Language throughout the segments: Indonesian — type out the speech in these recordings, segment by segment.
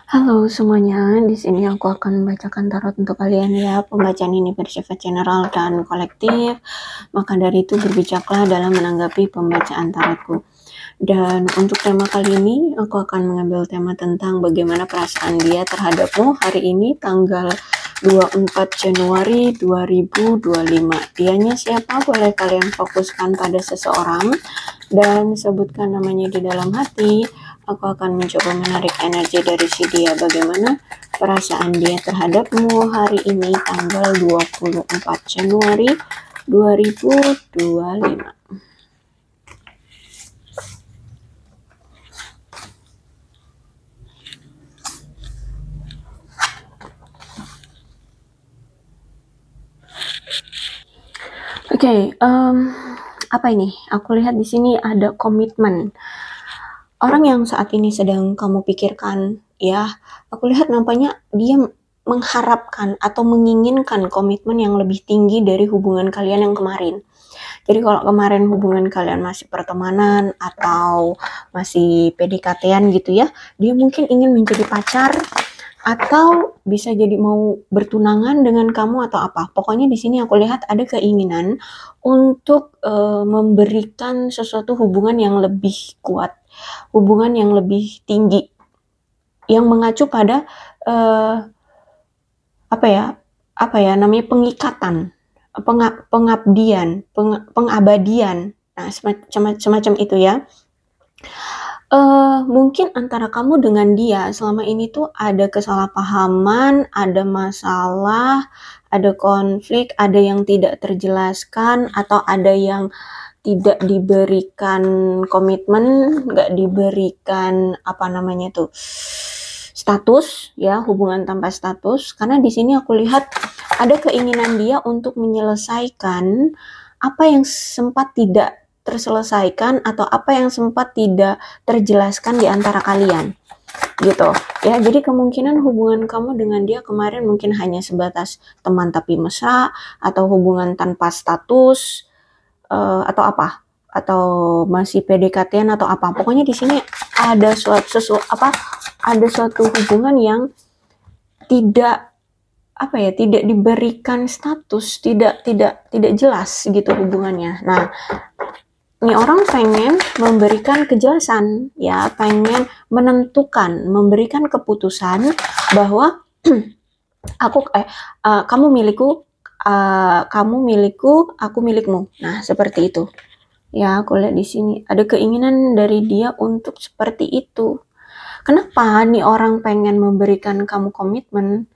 Halo semuanya, di sini aku akan membacakan tarot untuk kalian ya. Pembacaan ini bersifat general dan kolektif, maka dari itu berbijaklah dalam menanggapi pembacaan tarotku. Dan untuk tema kali ini, aku akan mengambil tema tentang bagaimana perasaan dia terhadapmu hari ini tanggal 24 Januari 2025. Dianya siapa? Boleh kalian fokuskan pada seseorang dan sebutkan namanya di dalam hati. Aku akan mencoba menarik energi dari si dia. Bagaimana perasaan dia terhadapmu hari ini tanggal 24 Januari 2025. Oke, apa ini? Aku lihat di sini ada komitmen. Orang yang saat ini sedang kamu pikirkan, ya, aku lihat nampaknya dia mengharapkan atau menginginkan komitmen yang lebih tinggi dari hubungan kalian yang kemarin. Jadi kalau kemarin hubungan kalian masih pertemanan atau masih PDKT-an gitu ya, dia mungkin ingin menjadi pacar atau bisa jadi mau bertunangan dengan kamu atau apa. Pokoknya di sini aku lihat ada keinginan untuk memberikan sesuatu hubungan yang lebih kuat, hubungan yang lebih tinggi, yang mengacu pada apa ya namanya pengikatan, pengabdian, pengabadian. Nah, semacam itu ya. Mungkin antara kamu dengan dia selama ini tuh ada kesalahpahaman, ada masalah, ada konflik, ada yang tidak terjelaskan, atau ada yang tidak diberikan komitmen, nggak diberikan apa namanya tuh status, ya, hubungan tanpa status. Karena di sini aku lihat ada keinginan dia untuk menyelesaikan apa yang sempat tidak terselesaikan atau apa yang sempat tidak terjelaskan di antara kalian gitu ya. Jadi kemungkinan hubungan kamu dengan dia kemarin mungkin hanya sebatas teman tapi mesra, atau hubungan tanpa status, atau apa, atau masih PDKT-an atau apa. Pokoknya di sini ada ada suatu hubungan yang tidak tidak diberikan status, tidak jelas gitu hubungannya. Nah, ini orang pengen memberikan kejelasan, ya, pengen menentukan, memberikan keputusan bahwa kamu milikku, aku milikmu. Nah, seperti itu. Ya, aku lihat di sini ada keinginan dari dia untuk seperti itu. Kenapa nih orang pengen memberikan kamu komitmen?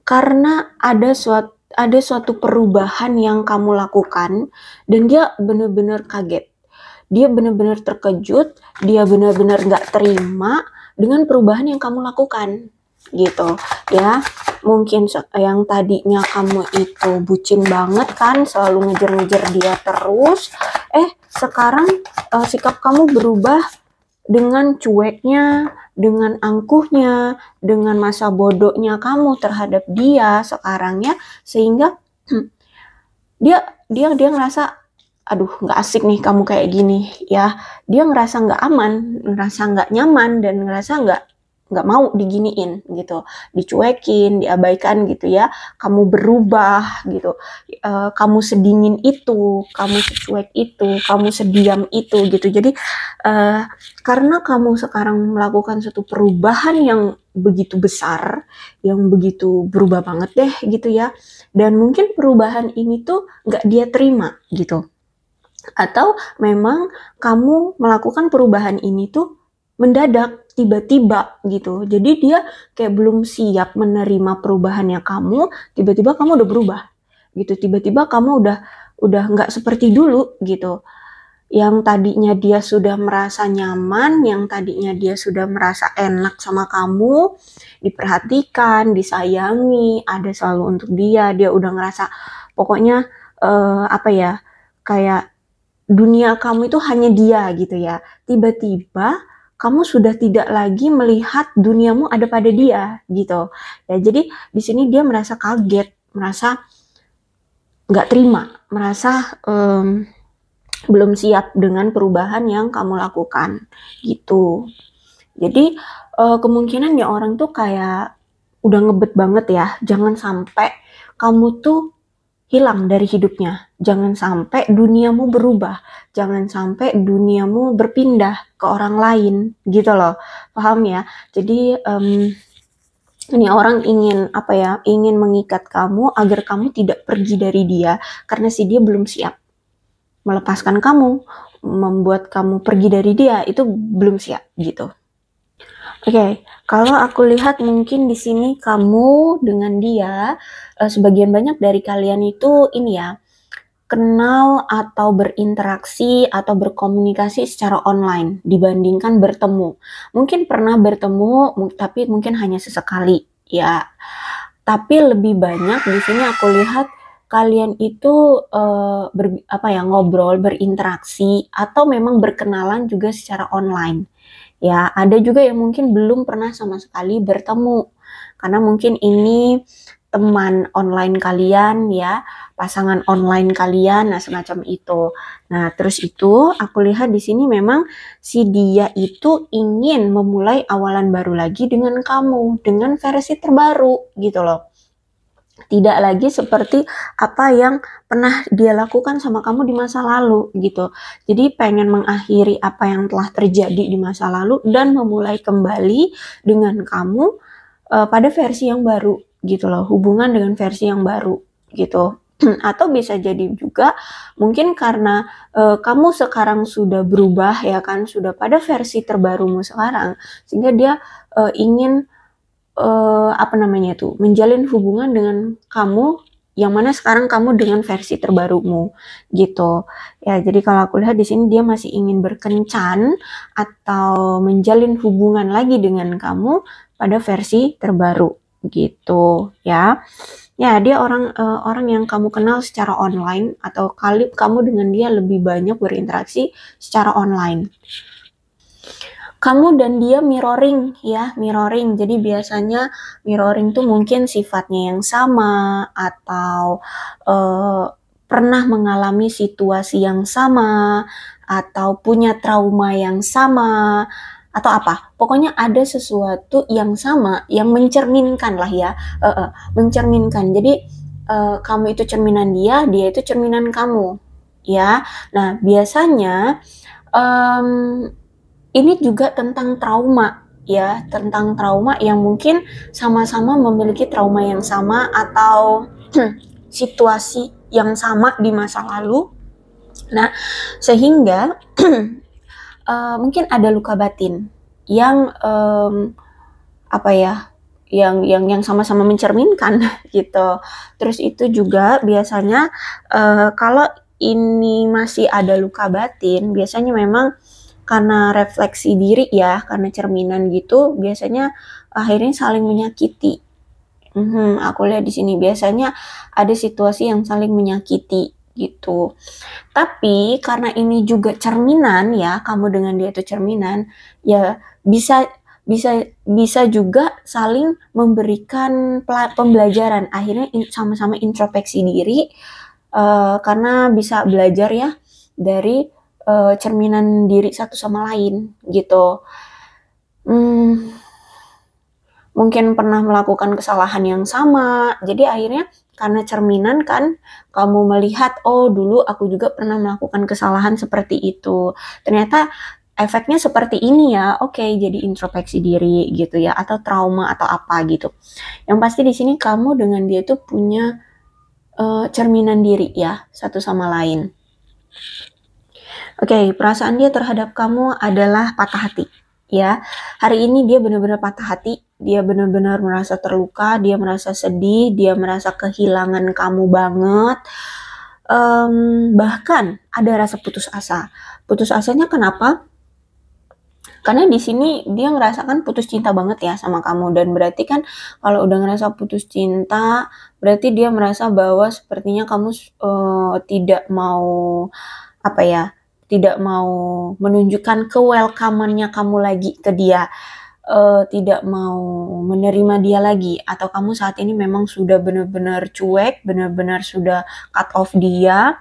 Karena ada suatu perubahan yang kamu lakukan dan dia benar-benar kaget. Dia benar-benar terkejut, dia benar-benar nggak terima dengan perubahan yang kamu lakukan, gitu ya. Mungkin yang tadinya kamu itu bucin banget kan, selalu ngejar-ngejar dia terus, sekarang sikap kamu berubah dengan cueknya, dengan angkuhnya, dengan masa bodohnya kamu terhadap dia sekarang ya, sehingga dia ngerasa aduh nggak asik nih kamu kayak gini ya. Dia ngerasa nggak aman, ngerasa nggak nyaman, dan ngerasa nggak mau diginiin gitu, dicuekin, diabaikan gitu ya. Kamu berubah gitu, kamu sedingin itu, kamu secuek itu, kamu sediam itu gitu. Jadi karena kamu sekarang melakukan suatu perubahan yang begitu besar, yang begitu berubah banget deh gitu ya, dan mungkin perubahan ini tuh nggak dia terima gitu. Atau memang kamu melakukan perubahan ini tuh mendadak, tiba-tiba gitu. Jadi dia kayak belum siap menerima perubahannya kamu, tiba-tiba kamu udah berubah gitu. Tiba-tiba kamu udah nggak seperti dulu gitu. Yang tadinya dia sudah merasa nyaman, yang tadinya dia sudah merasa enak sama kamu, diperhatikan, disayangi, ada selalu untuk dia udah ngerasa pokoknya kayak dunia kamu itu hanya dia gitu ya. Tiba-tiba kamu sudah tidak lagi melihat duniamu ada pada dia gitu. Ya, jadi di sini dia merasa kaget, merasa nggak terima, merasa belum siap dengan perubahan yang kamu lakukan gitu. Jadi kemungkinan ya orang tuh kayak udah ngebet banget ya, jangan sampai kamu tuh hilang dari hidupnya. Jangan sampai duniamu berubah. Jangan sampai duniamu berpindah ke orang lain gitu loh. Paham ya? Jadi ini orang ingin apa ya? Ingin mengikat kamu agar kamu tidak pergi dari dia karena si dia belum siap melepaskan kamu, membuat kamu pergi dari dia itu belum siap gitu. Oke, kalau aku lihat mungkin di sini kamu dengan dia, sebagian banyak dari kalian itu ini ya, kenal atau berinteraksi atau berkomunikasi secara online dibandingkan bertemu. Mungkin pernah bertemu, tapi mungkin hanya sesekali ya. Tapi lebih banyak di sini aku lihat kalian itu ngobrol, berinteraksi atau memang berkenalan juga secara online. Ya, ada juga yang mungkin belum pernah sama sekali bertemu. Karena mungkin ini teman online kalian ya, pasangan online kalian, nah semacam itu. Nah, terus itu aku lihat di sini memang si dia itu ingin memulai awalan baru lagi dengan kamu, dengan versi terbaru gitu loh. Tidak lagi seperti apa yang pernah dia lakukan sama kamu di masa lalu gitu. Jadi pengen mengakhiri apa yang telah terjadi di masa lalu dan memulai kembali dengan kamu pada versi yang baru gitu loh. Hubungan dengan versi yang baru gitu. Atau bisa jadi juga mungkin karena kamu sekarang sudah berubah ya kan, sudah pada versi terbarumu sekarang, sehingga dia ingin menjalin hubungan dengan kamu yang mana sekarang kamu dengan versi terbarumu gitu ya. Jadi kalau aku lihat di sini dia masih ingin berkencan atau menjalin hubungan lagi dengan kamu pada versi terbaru gitu ya. Ya, dia orang yang kamu kenal secara online atau kamu dengan dia lebih banyak berinteraksi secara online. Kamu dan dia mirroring ya, mirroring. Jadi biasanya mirroring tuh mungkin sifatnya yang sama atau pernah mengalami situasi yang sama atau punya trauma yang sama atau apa. Pokoknya ada sesuatu yang sama yang mencerminkan lah ya, mencerminkan. Jadi kamu itu cerminan dia, dia itu cerminan kamu ya. Nah, biasanya ini juga tentang trauma ya, tentang trauma yang mungkin sama-sama memiliki trauma yang sama atau situasi yang sama di masa lalu. Nah, sehingga mungkin ada luka batin yang yang sama-sama mencerminkan gitu. Terus itu juga biasanya kalau ini masih ada luka batin, biasanya memang karena refleksi diri ya, karena cerminan gitu, biasanya akhirnya saling menyakiti. Aku lihat di sini biasanya ada situasi yang saling menyakiti gitu. Tapi karena ini juga cerminan ya, kamu dengan dia itu cerminan, ya bisa bisa bisa juga saling memberikan pembelajaran. Akhirnya sama-sama introspeksi diri karena bisa belajar ya dari cerminan diri satu sama lain gitu. Mungkin pernah melakukan kesalahan yang sama, jadi akhirnya karena cerminan kan, kamu melihat, oh dulu aku juga pernah melakukan kesalahan seperti itu. Ternyata efeknya seperti ini ya, oke, jadi introspeksi diri gitu ya, atau trauma atau apa gitu. Yang pasti di sini kamu dengan dia itu punya cerminan diri ya, satu sama lain. Oke, perasaan dia terhadap kamu adalah patah hati. Ya, hari ini dia benar-benar patah hati, dia benar-benar merasa terluka, dia merasa sedih, dia merasa kehilangan kamu banget. Bahkan ada rasa putus asa. Putus asanya kenapa? Karena di sini dia ngerasakan putus cinta banget ya sama kamu, dan berarti kan kalau udah ngerasa putus cinta, berarti dia merasa bahwa sepertinya kamu tidak mau tidak mau menunjukkan ke-welcome-nya kamu lagi ke dia, tidak mau menerima dia lagi, atau kamu saat ini memang sudah benar-benar cuek, benar-benar sudah cut off dia,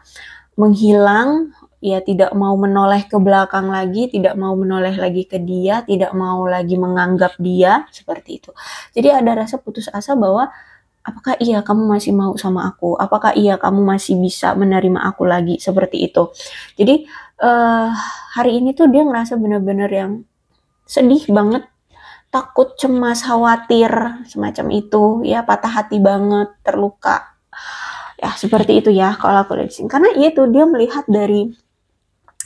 menghilang ya tidak mau menoleh ke belakang lagi, tidak mau menoleh lagi ke dia, tidak mau lagi menganggap dia, seperti itu. Jadi ada rasa putus asa bahwa apakah iya kamu masih mau sama aku? Apakah iya kamu masih bisa menerima aku lagi? Seperti itu. Jadi hari ini tuh dia ngerasa bener-bener yang sedih banget, takut, cemas, khawatir, semacam itu ya, patah hati banget, terluka. Ya seperti itu ya kalau aku lihat di sini. Karena itu dia melihat dari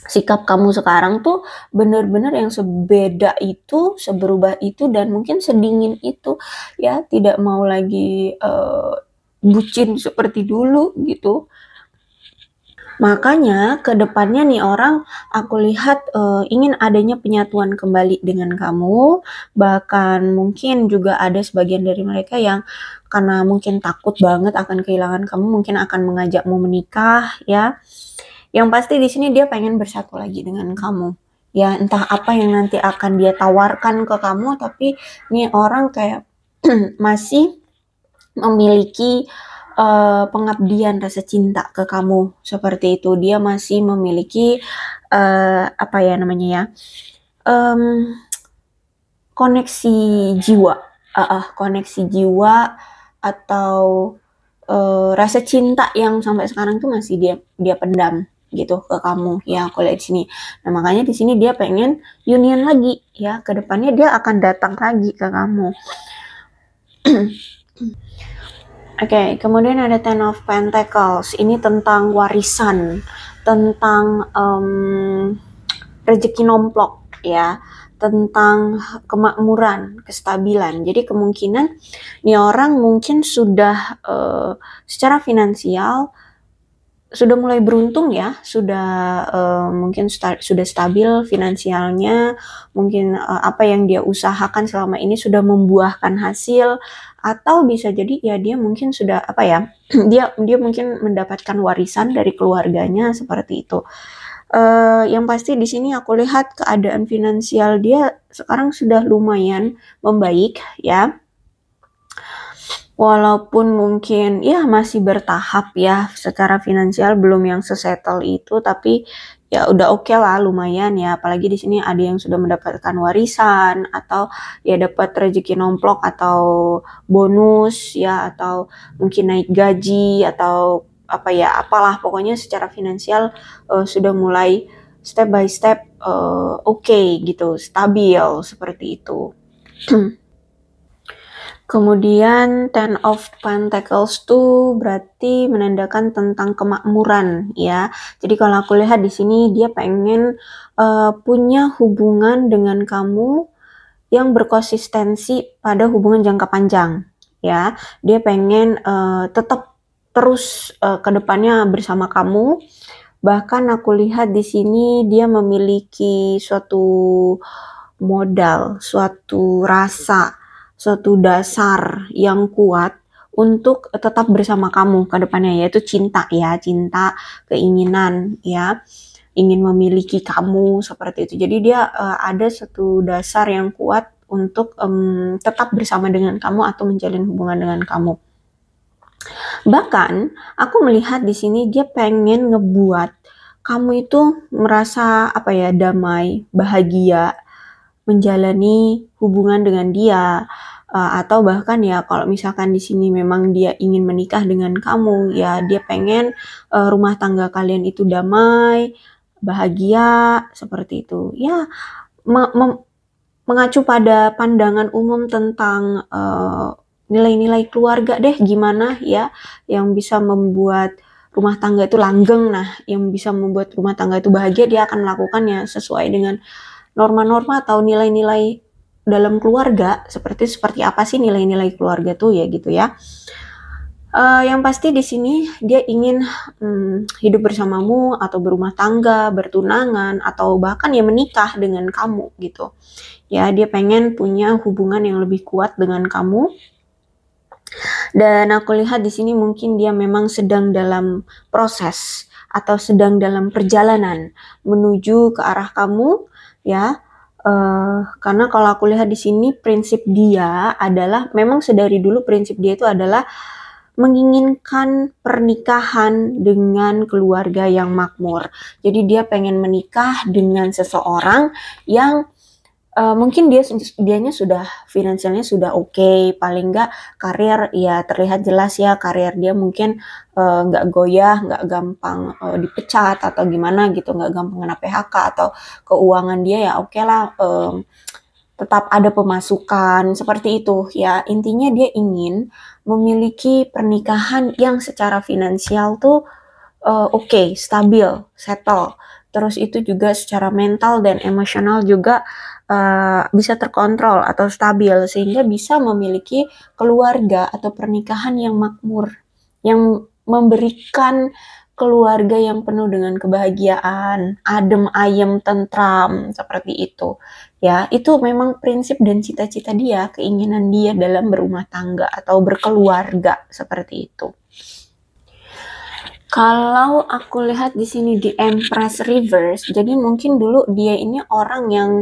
sikap kamu sekarang tuh bener-bener yang sebeda itu, seberubah itu, dan mungkin sedingin itu ya, tidak mau lagi bucin seperti dulu gitu. Makanya ke depannya nih orang aku lihat ingin adanya penyatuan kembali dengan kamu, bahkan mungkin juga ada sebagian dari mereka yang karena mungkin takut banget akan kehilangan kamu, mungkin akan mengajakmu menikah ya. Yang pasti di sini dia pengen bersatu lagi dengan kamu. Ya entah apa yang nanti akan dia tawarkan ke kamu, tapi nih orang kayak masih memiliki pengabdian rasa cinta ke kamu, seperti itu. Dia masih memiliki apa ya namanya ya, koneksi jiwa, koneksi jiwa atau rasa cinta yang sampai sekarang tuh masih dia pendam gitu ke kamu ya, aku lihat di sini. Nah makanya di sini dia pengen union lagi ya, kedepannya dia akan datang lagi ke kamu. Oke, kemudian ada Ten of Pentacles. Ini tentang warisan, tentang rezeki nomplok ya, tentang kemakmuran, kestabilan. Jadi kemungkinan nih orang mungkin sudah secara finansial sudah mulai beruntung ya, sudah mungkin sudah stabil finansialnya, mungkin apa yang dia usahakan selama ini sudah membuahkan hasil, atau bisa jadi ya dia mungkin sudah apa ya, dia mungkin mendapatkan warisan dari keluarganya, seperti itu. Yang pasti di sini aku lihat keadaan finansial dia sekarang sudah lumayan membaik ya. Walaupun mungkin ya masih bertahap ya, secara finansial belum yang sesettle itu, tapi ya udah oke lah, lumayan ya. Apalagi di sini ada yang sudah mendapatkan warisan, atau ya dapat rezeki nomplok atau bonus ya, atau mungkin naik gaji, atau apa ya, apalah pokoknya secara finansial sudah mulai step by step oke gitu, stabil seperti itu. Kemudian Ten of Pentacles tuh berarti menandakan tentang kemakmuran ya. Jadi kalau aku lihat di sini dia pengen punya hubungan dengan kamu yang berkonsistensi pada hubungan jangka panjang ya. Dia pengen tetap terus ke depannya bersama kamu. Bahkan aku lihat di sini dia memiliki suatu modal, suatu rasa, suatu dasar yang kuat untuk tetap bersama kamu ke depannya, yaitu cinta ya, cinta, keinginan ya, ingin memiliki kamu, seperti itu. Jadi dia ada satu dasar yang kuat untuk tetap bersama dengan kamu atau menjalin hubungan dengan kamu. Bahkan aku melihat di sini dia pengen ngebuat kamu itu merasa apa ya, damai, bahagia, menjalani hubungan dengan dia, atau bahkan ya kalau misalkan di sini memang dia ingin menikah dengan kamu ya, dia pengen rumah tangga kalian itu damai, bahagia, seperti itu ya. Mengacu pada pandangan umum tentang nilai-nilai keluarga deh, gimana ya yang bisa membuat rumah tangga itu langgeng. Nah yang bisa membuat rumah tangga itu bahagia, dia akan melakukannya sesuai dengan norma-norma atau nilai-nilai dalam keluarga. Seperti apa sih nilai-nilai keluarga tuh ya, gitu ya. Yang pasti di sini dia ingin hidup bersamamu, atau berumah tangga, bertunangan, atau bahkan ya menikah dengan kamu gitu. Ya, dia pengen punya hubungan yang lebih kuat dengan kamu. Dan aku lihat di sini mungkin dia memang sedang dalam proses atau sedang dalam perjalanan menuju ke arah kamu ya. Karena kalau aku lihat di sini prinsip dia adalah, memang sedari dulu prinsip dia itu adalah menginginkan pernikahan dengan keluarga yang makmur. Jadi dia pengen menikah dengan seseorang yang mungkin dianya sudah finansialnya sudah oke, paling nggak karir ya terlihat jelas ya, karir dia mungkin nggak goyah, nggak gampang dipecat atau gimana gitu, nggak gampang kena PHK, atau keuangan dia ya oke lah, tetap ada pemasukan seperti itu ya. Intinya dia ingin memiliki pernikahan yang secara finansial tuh oke, stabil, settle. Terus itu juga secara mental dan emosional juga bisa terkontrol atau stabil, sehingga bisa memiliki keluarga atau pernikahan yang makmur, yang memberikan keluarga yang penuh dengan kebahagiaan, adem ayem, tentram, seperti itu. Ya, itu memang prinsip dan cita-cita dia, keinginan dia dalam berumah tangga atau berkeluarga, seperti itu. Kalau aku lihat di sini di Empress Reverse, jadi mungkin dulu dia ini orang yang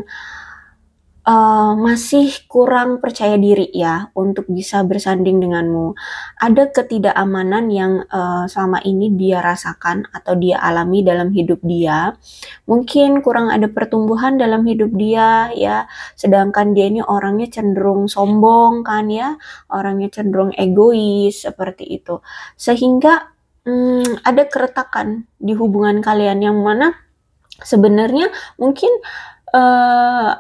masih kurang percaya diri ya untuk bisa bersanding denganmu. Ada ketidakamanan yang selama ini dia rasakan atau dia alami dalam hidup dia. Mungkin kurang ada pertumbuhan dalam hidup dia ya. Sedangkan dia ini orangnya cenderung sombong kan ya, orangnya cenderung egois seperti itu. Sehingga ada keretakan di hubungan kalian yang mana sebenarnya mungkin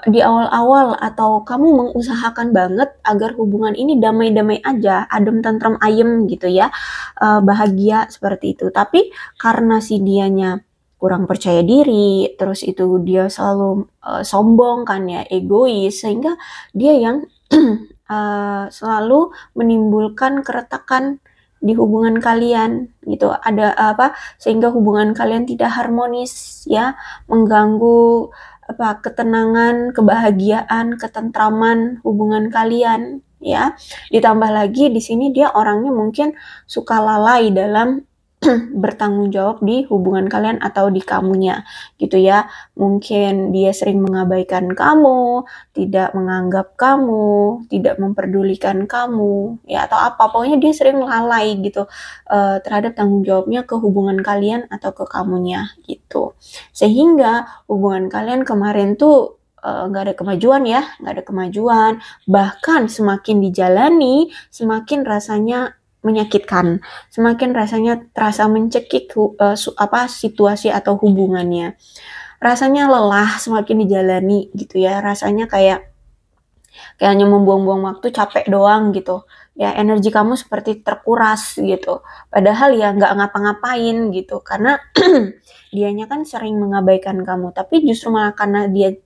di awal-awal atau kamu mengusahakan banget agar hubungan ini damai-damai aja, adem tentram ayem gitu ya, bahagia seperti itu. Tapi karena si dianya kurang percaya diri, terus itu dia selalu sombong kan ya, egois, sehingga dia yang selalu menimbulkan keretakan di hubungan kalian gitu. Ada sehingga hubungan kalian tidak harmonis ya, mengganggu ketenangan, kebahagiaan, ketentraman hubungan kalian ya. Ditambah lagi di sini dia orangnya mungkin suka lalai dalam bertanggung jawab di hubungan kalian atau di kamunya gitu ya. Mungkin dia sering mengabaikan kamu, tidak menganggap kamu, tidak memperdulikan kamu ya, atau apa, pokoknya dia sering lalai gitu terhadap tanggung jawabnya ke hubungan kalian atau ke kamunya gitu. Sehingga hubungan kalian kemarin tuh nggak ada kemajuan ya, nggak ada kemajuan, bahkan semakin dijalani semakin rasanya menyakitkan, semakin rasanya terasa mencekik situasi atau hubungannya. Rasanya lelah semakin dijalani gitu ya, rasanya kayak hanya membuang-buang waktu, capek doang gitu. Ya energi kamu seperti terkuras gitu. Padahal ya nggak ngapa-ngapain gitu, karena dianya kan sering mengabaikan kamu, tapi justru malah karena dia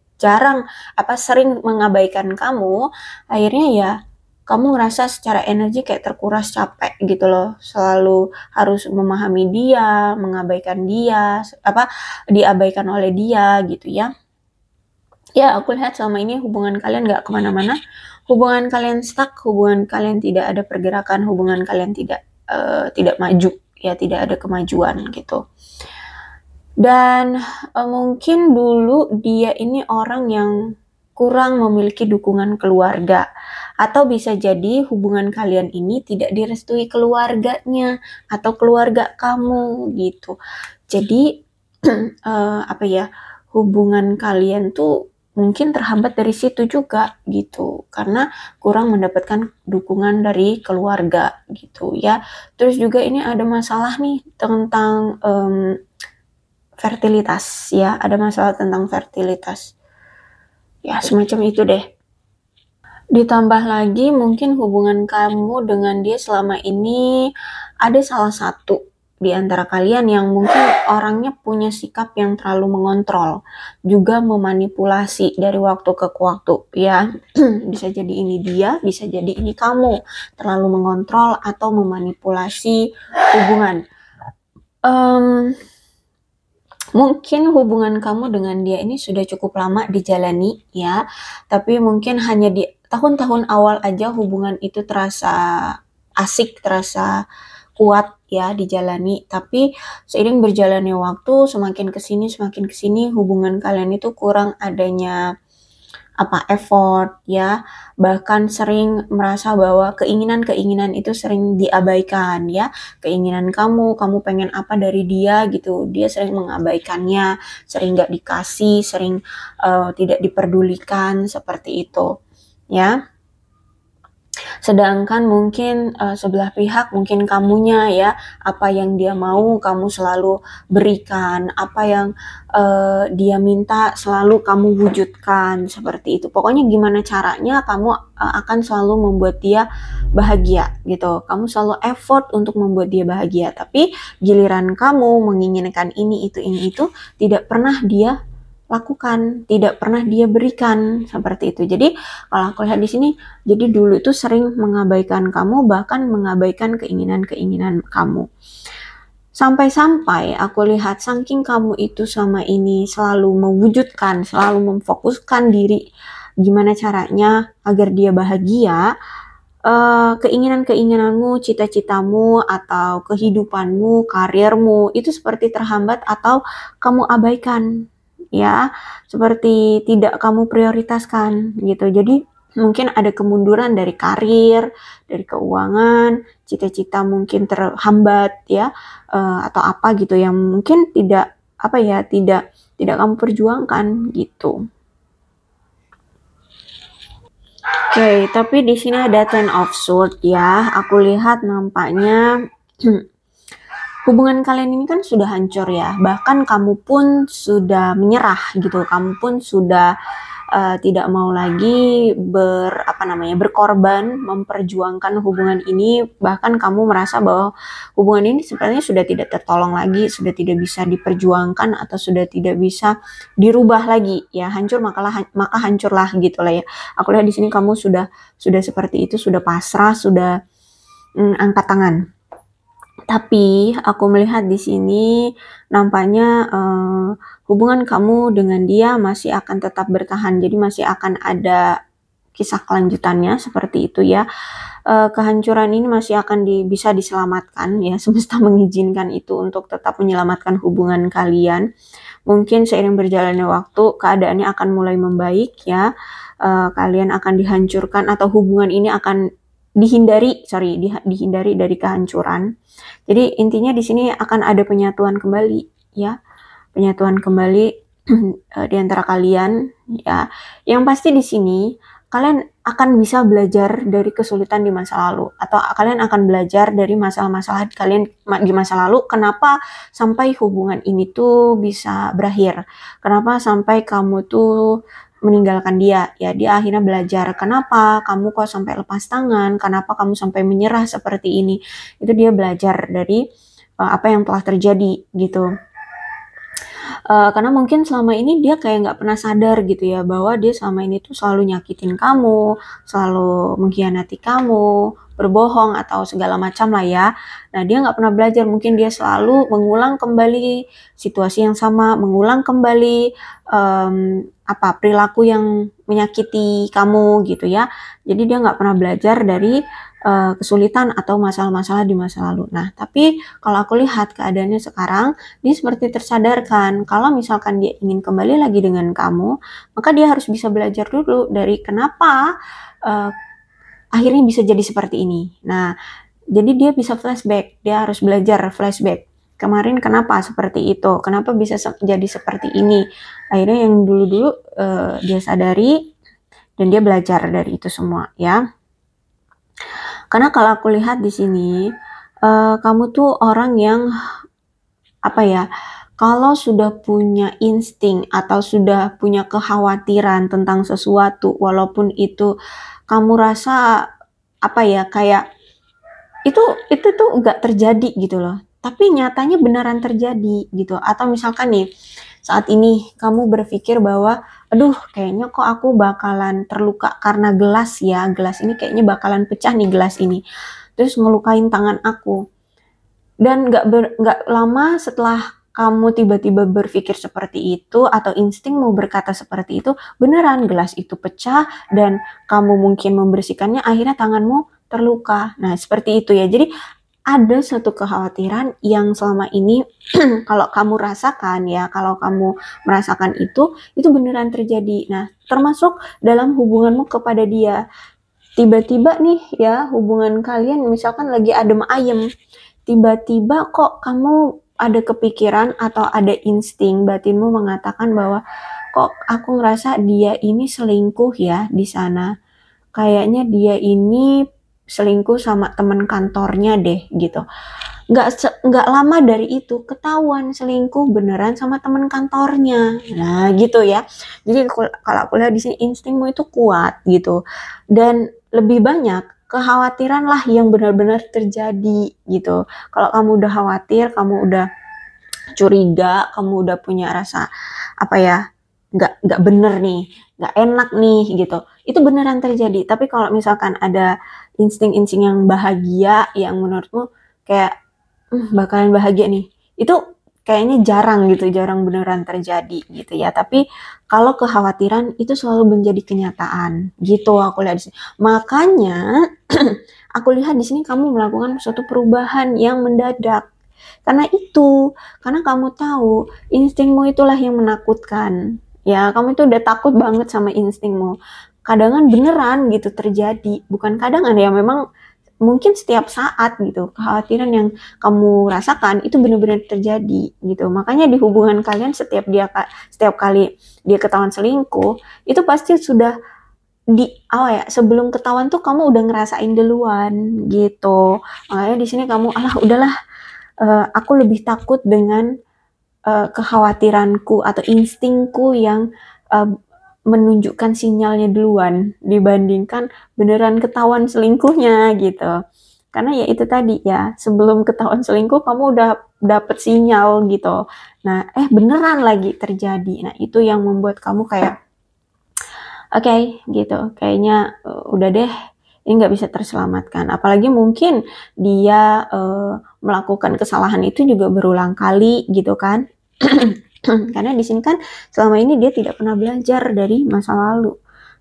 sering mengabaikan kamu, akhirnya ya kamu ngerasa secara energi kayak terkuras, capek gitu loh, selalu harus memahami dia, mengabaikan dia, diabaikan oleh dia gitu ya. Ya, aku lihat selama ini hubungan kalian gak kemana-mana, hubungan kalian stuck, hubungan kalian tidak ada pergerakan, hubungan kalian tidak maju, ya tidak ada kemajuan gitu. Dan mungkin dulu dia ini orang yang kurang memiliki dukungan keluarga, atau bisa jadi hubungan kalian ini tidak direstui keluarganya atau keluarga kamu gitu. Jadi hubungan kalian tuh mungkin terhambat dari situ juga gitu, karena kurang mendapatkan dukungan dari keluarga gitu ya. Terus juga ini ada masalah nih tentang fertilitas ya, ada masalah tentang fertilitas ya, semacam itu deh. Ditambah lagi mungkin hubungan kamu dengan dia selama ini ada salah satu di antara kalian yang mungkin orangnya punya sikap yang terlalu mengontrol, juga memanipulasi dari waktu ke waktu ya. Bisa jadi ini dia, bisa jadi ini kamu, terlalu mengontrol atau memanipulasi hubungan. Mungkin hubungan kamu dengan dia ini sudah cukup lama dijalani ya, tapi mungkin hanya di tahun-tahun awal aja hubungan itu terasa asik, terasa kuat ya dijalani. Tapi seiring berjalannya waktu, semakin kesini hubungan kalian itu kurang adanya effort ya, bahkan sering merasa bahwa keinginan-keinginan itu sering diabaikan ya. Keinginan kamu pengen apa dari dia gitu, dia sering mengabaikannya, sering nggak dikasih, sering tidak diperdulikan seperti itu ya. Sedangkan mungkin sebelah pihak, mungkin kamunya ya, apa yang dia mau kamu selalu berikan, apa yang dia minta selalu kamu wujudkan, seperti itu. Pokoknya gimana caranya kamu akan selalu membuat dia bahagia gitu. Kamu selalu effort untuk membuat dia bahagia, tapi giliran kamu menginginkan ini itu tidak pernah dia lakukan, tidak pernah dia berikan, seperti itu. Jadi kalau aku lihat di sini, jadi dulu itu sering mengabaikan kamu, bahkan mengabaikan keinginan-keinginan kamu. Sampai-sampai aku lihat saking kamu itu sama ini selalu mewujudkan, selalu memfokuskan diri gimana caranya agar dia bahagia, keinginan-keinginanmu, cita-citamu, atau kehidupanmu, karirmu itu seperti terhambat atau kamu abaikan ya, seperti tidak kamu prioritaskan gitu. Jadi mungkin ada kemunduran dari karir, dari keuangan, cita-cita mungkin terhambat ya, atau apa gitu yang mungkin tidak tidak kamu perjuangkan gitu. Oke, tapi di sini ada Ten of Swords ya. Aku lihat nampaknya hubungan kalian ini kan sudah hancur ya. Bahkan kamu pun sudah menyerah gitu. Kamu pun sudah tidak mau lagi berkorban memperjuangkan hubungan ini. Bahkan kamu merasa bahwa hubungan ini sebenarnya sudah tidak tertolong lagi, sudah tidak bisa diperjuangkan atau sudah tidak bisa dirubah lagi ya. Hancur maka hancurlah gitu lah ya. Aku lihat di sini kamu sudah seperti itu, sudah pasrah, sudah angkat tangan. Tapi aku melihat di sini nampaknya hubungan kamu dengan dia masih akan tetap bertahan. Jadi masih akan ada kisah kelanjutannya seperti itu ya. Kehancuran ini masih akan bisa diselamatkan ya. Semesta mengizinkan itu untuk tetap menyelamatkan hubungan kalian. Mungkin seiring berjalannya waktu keadaannya akan mulai membaik ya. Kalian akan dihancurkan atau hubungan ini akan dihindari dari kehancuran. Jadi intinya di sini akan ada penyatuan kembali ya, penyatuan kembali di antara kalian ya. Yang pasti di sini kalian akan bisa belajar dari kesulitan di masa lalu, atau kalian akan belajar dari masalah-masalah kalian di masa lalu. Kenapa sampai hubungan ini tuh bisa berakhir? Kenapa sampai kamu tuh meninggalkan dia ya, dia akhirnya belajar kenapa kamu kok sampai lepas tangan, kenapa kamu sampai menyerah seperti ini. Itu dia belajar dari apa yang telah terjadi gitu. Karena mungkin selama ini dia kayak nggak pernah sadar gitu ya, bahwa dia selama ini tuh selalu nyakitin kamu, selalu mengkhianati kamu, berbohong atau segala macam lah ya. Nah dia nggak pernah belajar, mungkin dia selalu mengulang kembali situasi yang sama, mengulang kembali perilaku yang menyakiti kamu gitu ya. Jadi dia nggak pernah belajar dari kesulitan atau masalah-masalah di masa lalu. Nah tapi kalau aku lihat keadaannya sekarang, dia seperti tersadarkan kalau misalkan dia ingin kembali lagi dengan kamu, maka dia harus bisa belajar dulu dari kenapa akhirnya bisa jadi seperti ini. Nah jadi dia bisa flashback, dia harus belajar flashback. Kemarin kenapa seperti itu? Kenapa bisa jadi seperti ini? Akhirnya yang dulu-dulu dia sadari dan dia belajar dari itu semua ya. Karena kalau aku lihat di sini kamu tuh orang yang kalau sudah punya insting atau sudah punya kekhawatiran tentang sesuatu, walaupun itu kamu rasa kayak itu tuh nggak terjadi gitu loh, tapi nyatanya beneran terjadi gitu. Atau misalkan nih saat ini kamu berpikir bahwa aduh kayaknya kok aku bakalan terluka karena gelas ya, gelas ini kayaknya bakalan pecah nih gelas ini, terus ngelukain tangan aku. Dan nggak lama setelah kamu tiba-tiba berpikir seperti itu atau insting mau berkata seperti itu, beneran gelas itu pecah dan kamu mungkin membersihkannya, akhirnya tanganmu terluka. Nah seperti itu ya. Jadi ada satu kekhawatiran yang selama ini kalau kamu rasakan ya, kalau kamu merasakan itu beneran terjadi. Nah, termasuk dalam hubunganmu kepada dia. Tiba-tiba nih ya, hubungan kalian misalkan lagi adem ayem, tiba-tiba kok kamu ada kepikiran atau ada insting batinmu mengatakan bahwa kok aku ngerasa dia ini selingkuh ya di sana. Kayaknya dia ini selingkuh sama teman kantornya deh gitu. Nggak lama dari itu ketahuan selingkuh beneran sama teman kantornya. Nah gitu ya. Jadi kalau aku lihat di sini instingmu itu kuat gitu. Dan lebih banyak kekhawatiran lah yang benar-benar terjadi gitu. Kalau kamu udah khawatir, kamu udah curiga, kamu udah punya rasa apa ya, nggak bener nih, nggak enak nih gitu, itu beneran terjadi. Tapi kalau misalkan ada insting-insting yang bahagia yang menurutmu kayak bakalan bahagia nih, itu kayaknya jarang gitu, jarang beneran terjadi gitu ya. Tapi kalau kekhawatiran itu selalu menjadi kenyataan gitu aku lihat di sini. Makanya aku lihat di sini kamu melakukan suatu perubahan yang mendadak. Karena kamu tahu instingmu itulah yang menakutkan. Ya, kamu itu udah takut banget sama instingmu. Kadangan beneran gitu terjadi. Bukan kadangan ya, memang mungkin setiap saat gitu. Kekhawatiran yang kamu rasakan itu benar-benar terjadi gitu. Makanya di hubungan kalian setiap kali dia ketahuan selingkuh, itu pasti sudah sebelum ketahuan tuh kamu udah ngerasain duluan gitu. Makanya di sini kamu udahlah, aku lebih takut dengan kekhawatiranku atau instingku yang menunjukkan sinyalnya duluan dibandingkan beneran ketahuan selingkuhnya gitu. Karena ya itu tadi ya, sebelum ketahuan selingkuh kamu udah dapet sinyal gitu. Nah, beneran lagi terjadi. Nah, itu yang membuat kamu kayak oke, gitu. Kayaknya udah deh, ini nggak bisa terselamatkan. Apalagi mungkin dia melakukan kesalahan itu juga berulang kali gitu kan. Karena di sini kan selama ini dia tidak pernah belajar dari masa lalu.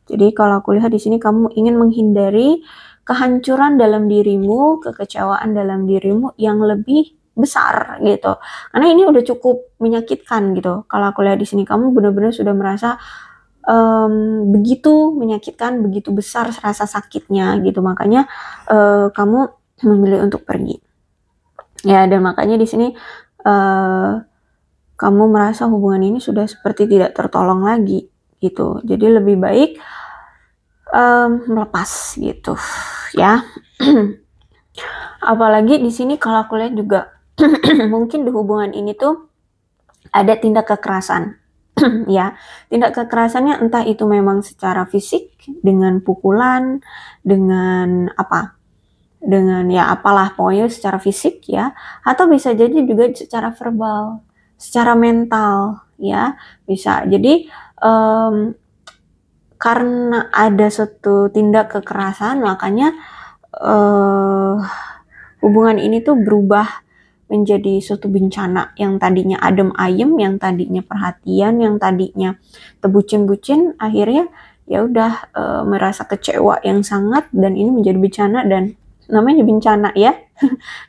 Jadi kalau aku lihat di sini kamu ingin menghindari kehancuran dalam dirimu, kekecewaan dalam dirimu yang lebih besar gitu. Karena ini udah cukup menyakitkan gitu. Kalau aku lihat di sini kamu benar-benar sudah merasa begitu menyakitkan, begitu besar rasa sakitnya gitu. Makanya kamu memilih untuk pergi. Ya, dan makanya di sini kamu merasa hubungan ini sudah seperti tidak tertolong lagi gitu. Jadi lebih baik melepas gitu ya. Apalagi di sini kalau aku lihat juga mungkin di hubungan ini tuh ada tindak kekerasan. Ya, tindak kekerasannya entah itu memang secara fisik dengan pukulan, dengan ya apalah pokoknya secara fisik ya, atau bisa jadi juga secara verbal, secara mental ya, bisa. Jadi karena ada suatu tindak kekerasan makanya hubungan ini tuh berubah menjadi suatu bencana. Yang tadinya adem ayem, yang tadinya perhatian, yang tadinya tebucin-bucin, akhirnya ya udah merasa kecewa yang sangat, dan ini menjadi bencana. Dan namanya bencana ya,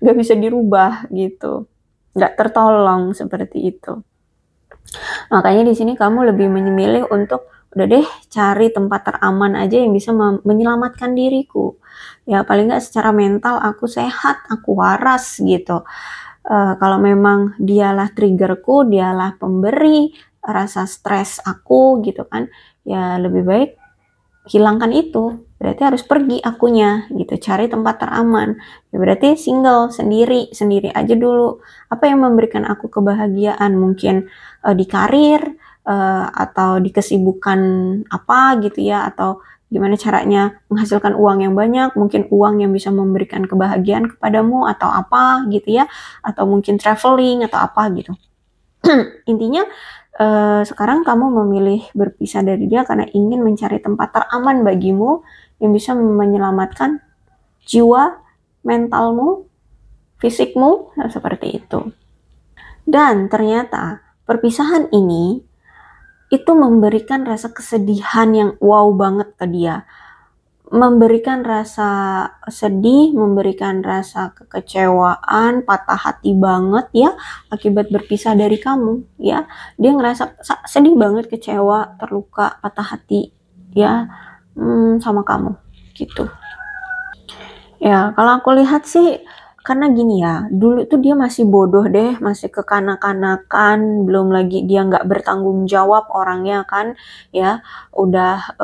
nggak bisa dirubah gitu, nggak tertolong seperti itu. Makanya di sini kamu lebih memilih untuk udah deh cari tempat teraman aja yang bisa menyelamatkan diriku. Ya paling nggak secara mental aku sehat, aku waras gitu. Kalau memang dialah triggerku, dialah pemberi rasa stres aku gitu kan, ya lebih baik hilangkan itu. Berarti harus pergi akunya gitu, cari tempat teraman. Ya berarti single, sendiri aja dulu. Apa yang memberikan aku kebahagiaan? Mungkin di karir, atau di kesibukan apa gitu ya, atau gimana caranya menghasilkan uang yang banyak, mungkin uang yang bisa memberikan kebahagiaan kepadamu atau apa gitu ya, atau mungkin traveling atau apa gitu. Intinya sekarang kamu memilih berpisah dari dia karena ingin mencari tempat teraman bagimu yang bisa menyelamatkan jiwa, mentalmu, fisikmu, seperti itu. Dan ternyata perpisahan ini itu memberikan rasa kesedihan yang wow banget ke dia. memberikan rasa sedih, memberikan rasa kekecewaan, patah hati banget ya akibat berpisah dari kamu ya. Dia ngerasa sedih banget, kecewa, terluka, patah hati ya sama kamu gitu. Ya, kalau aku lihat sih karena gini ya, dulu tuh dia masih bodoh deh, masih kekanak-kanakan, belum lagi dia nggak bertanggung jawab orangnya kan, ya udah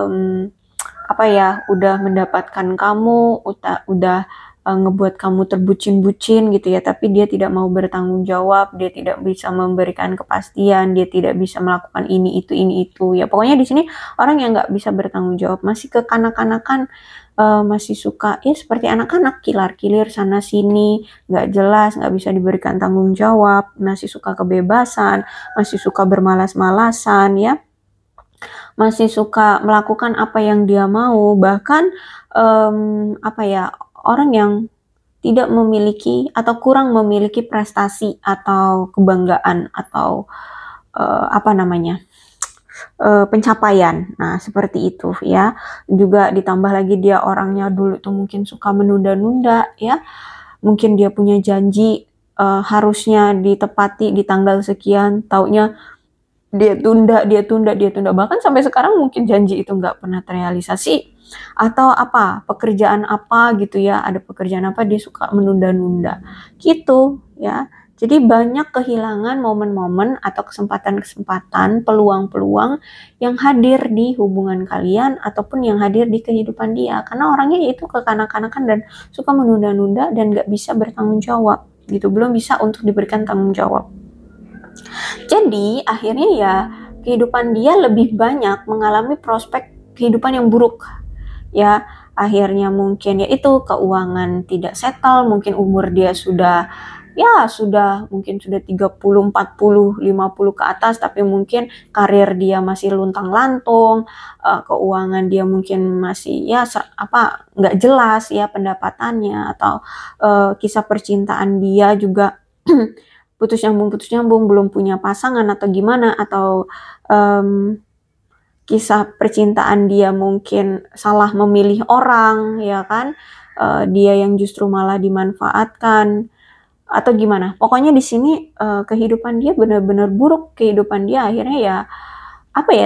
apa ya, udah mendapatkan kamu, udah ngebuat kamu terbucin-bucin gitu ya, tapi dia tidak mau bertanggung jawab, dia tidak bisa memberikan kepastian, dia tidak bisa melakukan ini itu ya. Pokoknya di sini orang yang nggak bisa bertanggung jawab, masih kekanak-kanakan, masih suka ya seperti anak-anak, kilar-kilir sana sini, nggak jelas, nggak bisa diberikan tanggung jawab, masih suka kebebasan, masih suka bermalas-malasan ya, masih suka melakukan apa yang dia mau, bahkan apa ya, orang yang tidak memiliki atau kurang memiliki prestasi atau kebanggaan atau apa namanya, pencapaian. Nah, seperti itu ya. Juga ditambah lagi dia orangnya dulu tuh mungkin suka menunda-nunda ya. Mungkin dia punya janji harusnya ditepati di tanggal sekian, taunya dia tunda, bahkan sampai sekarang mungkin janji itu nggak pernah terrealisasi, atau apa, pekerjaan apa gitu ya, ada pekerjaan apa dia suka menunda-nunda gitu ya. Jadi banyak kehilangan momen-momen atau kesempatan-kesempatan, peluang-peluang yang hadir di hubungan kalian ataupun yang hadir di kehidupan dia, karena orangnya itu kekanak-kanakan dan suka menunda-nunda dan nggak bisa bertanggung jawab gitu, belum bisa untuk diberikan tanggung jawab. Jadi akhirnya ya kehidupan dia lebih banyak mengalami prospek kehidupan yang buruk ya. Akhirnya mungkin ya itu keuangan tidak settle, mungkin umur dia sudah mungkin sudah 30, 40, 50 ke atas, tapi mungkin karir dia masih luntang-lantung, keuangan dia mungkin masih ya nggak jelas ya pendapatannya, atau kisah percintaan dia juga putus nyambung, belum punya pasangan atau gimana, atau kisah percintaan dia mungkin salah memilih orang ya kan, dia yang justru malah dimanfaatkan atau gimana. Pokoknya di sini kehidupan dia benar-benar buruk, kehidupan dia akhirnya ya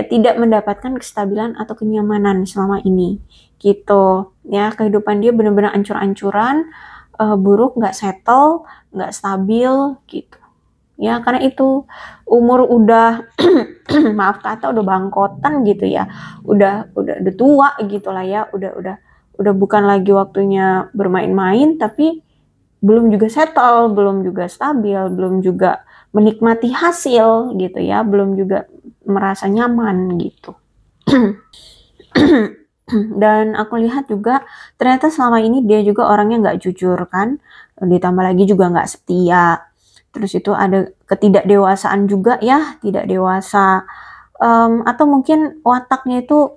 tidak mendapatkan kestabilan atau kenyamanan selama ini gitu ya. Kehidupan dia benar-benar ancur-ancuran, buruk, nggak settle, nggak stabil gitu ya, karena itu umur udah maaf kata udah bangkotan gitu ya, udah tua gitu lah ya, udah bukan lagi waktunya bermain-main, tapi belum juga settle, belum juga stabil, belum juga menikmati hasil gitu ya, belum juga merasa nyaman gitu. Dan aku lihat juga ternyata selama ini dia juga orangnya nggak jujur kan, ditambah lagi juga nggak setia. Terus itu ada ketidakdewasaan juga ya, tidak dewasa, atau mungkin wataknya itu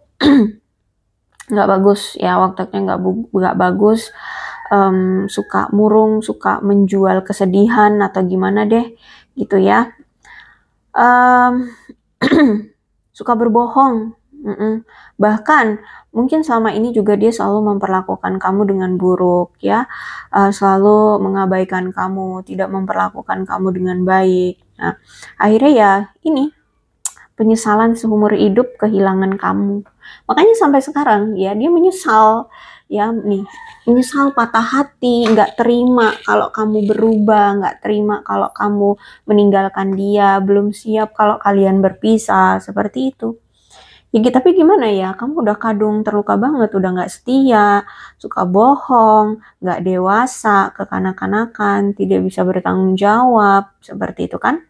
nggak bagus ya, wataknya nggak bagus, suka murung, suka menjual kesedihan atau gimana deh gitu ya, suka berbohong. Bahkan mungkin selama ini juga dia selalu memperlakukan kamu dengan buruk ya, selalu mengabaikan kamu, tidak memperlakukan kamu dengan baik. Nah, akhirnya ya ini penyesalan seumur hidup kehilangan kamu. Makanya sampai sekarang ya dia menyesal ya nih, menyesal, patah hati, nggak terima kalau kamu berubah, nggak terima kalau kamu meninggalkan dia, belum siap kalau kalian berpisah, seperti itu. Ya, tapi gimana ya, kamu udah kadung terluka banget, udah nggak setia, suka bohong, nggak dewasa, kekanak-kanakan, tidak bisa bertanggung jawab, seperti itu kan.